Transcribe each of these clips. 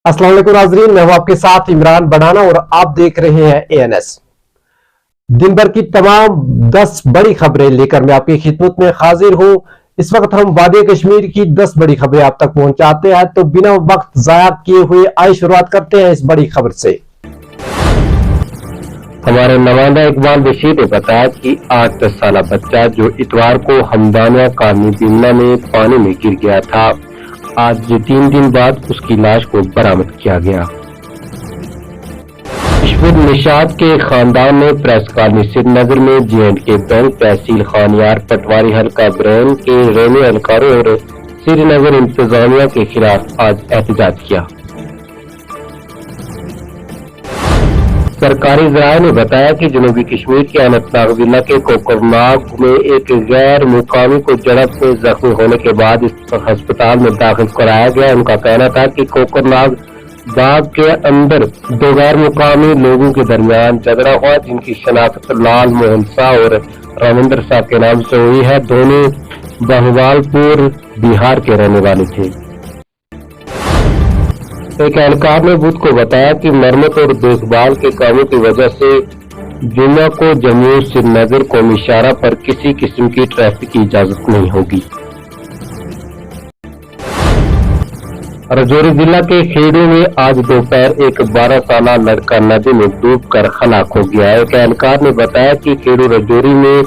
अस्सलाम वालेकुम नाज़रीन, मैं हूं आपके साथ इमरान बढ़ाना और आप देख रहे हैं ANS। दिन भर की तमाम 10 बड़ी खबरें लेकर मैं आपकी खिदमत में हाजिर हूं। इस वक्त हम वादी कश्मीर की 10 बड़ी खबरें आप तक पहुंचाते हैं, तो बिना वक्त जाया किए हुए आइए शुरुआत करते हैं इस बड़ी खबर से। हमारे नुमाइंदा इकबाल बशीर ने बताया कि 8-10 साल बच्चा जो इतवार को हमदानिया कॉलोनी बिमला में पानी में गिर गया था, आज 3 दिन बाद उसकी लाश को बरामद किया गया। इश्वत निशाद के खानदान ने प्रेस कॉलोनी श्रीनगर में J&K बैंक तहसील खानियार पटवारी हल्का ब्रेन के रेलवे एहलकारों और श्रीनगर इंतजामिया के खिलाफ आज एहतजाज किया। सरकारी ज़राए ने बताया कि जनूबी कश्मीर के अनंतनाग जिला के कोकरनाग में एक गैर मुकामी को झड़प में जख्मी होने के बाद इस अस्पताल में दाखिल कराया गया। उनका कहना था कि कोकरनाग बाग के अंदर 2 गैर मुकामी लोगों के दरमियान झगड़ा हुआ, जिनकी शनाख्त लाल मोहन शाह और रविंद्र शाह के नाम से हुई है। दोनों बहवालपुर बिहार के रहने वाले थे। एक एहलकार ने बुध को बताया कि मरम्मत और देखभाल के कामों की वजह से जुम्मा को जम्मू श्रीनगर कौमी शाहराह पर किसी किस्म की ट्रैफिक की इजाजत नहीं होगी। राजौरी जिला के खेड़ू में आज दोपहर एक 12 साल लड़का नदी में डूबकर हलाक हो गया। एक एहलकार ने बताया कि खेड़ू राजौरी में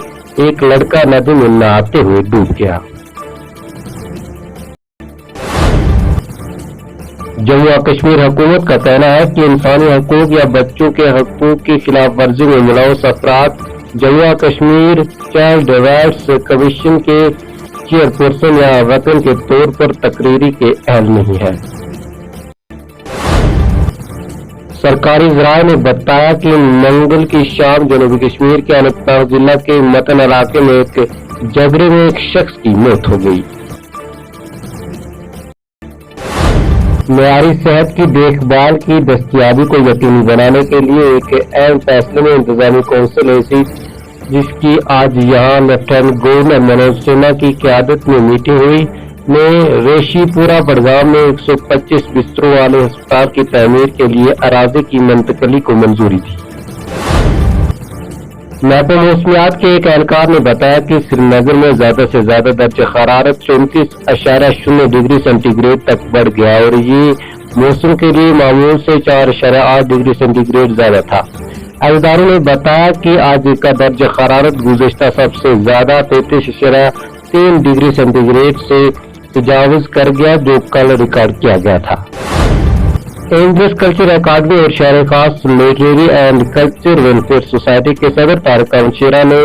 एक लड़का नदी में नहाते हुए डूब गया। जम्मू और कश्मीर हुकूमत का कहना है कि इंसानी हकूक या बच्चों के हकूक की खिलाफ वर्जी में मुलव्वस अफराद जम्मू और कश्मीर चाइल्ड राइट्स कमीशन के चेयरपर्सन या वतन के तौर पर तकरीरी के अहल नहीं है। सरकारी ज़राए ने बताया कि मंगल की शाम जनूबी कश्मीर के अनंतनाग जिला के मतन इलाके में एक झगड़े में एक शख्स की मौत हो गई। मेयारी सेहत की देखभाल की दस्तयाबी को यकीनी बनाने के लिए एक अहम फैसले में इंतजामी कौंसिल ऐसी जिसकी आज यहां लेफ्टिनेंट गवर्नर मनोज सिन्हा की क़यादत में मीटिंग हुई, में रेशीपुरा बड़गाम में 125 बिस्तरों वाले अस्पताल की तमीर के लिए अराजी की मुंतकली को मंजूरी दी। महकमा मौसमियात के एक एहलकार ने बताया कि श्रीनगर में ज्यादा से ज्यादा दर्ज हरारत 34.0 डिग्री सेंटीग्रेड तक बढ़ गया और ये मौसम के लिए मामूल से 4.8 डिग्री सेंटीग्रेड ज्यादा था। अहलकारों ने बताया कि आज का दर्ज हरारत गुज़िश्ता सबसे ज्यादा 33.3 डिग्री सेंटीग्रेड से तजावुज कर गया, जो कल रिकॉर्ड किया गया था। एंजल्स कल्चर अकादमी और शहर खास literary and culture welfare society के सदर तारिक अहमद शेरा ने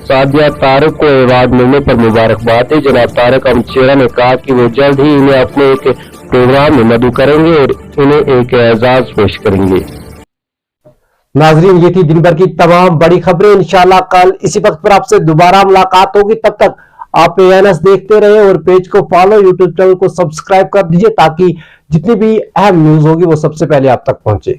सादिया तारिक को अवार्ड मिलने पर मुबारकबाद दी। जनाब तारिक अहमद शेरा ने कहा कि वो जल्द ही इन्हें अपने एक प्रोग्राम में मदऊ करेंगे और इन्हें एक एजाज पेश करेंगे। नाजरीन, ये थी दिन भर की तमाम बड़ी खबरें। इंशाल्लाह कल इसी वक्त पर आपसे दोबारा मुलाकात होगी। तब तक आप ANS देखते रहे और पेज को फॉलो, यूट्यूब चैनल को सब्सक्राइब कर दीजिए ताकि जितनी भी अहम न्यूज होगी वो सबसे पहले आप तक पहुंचे।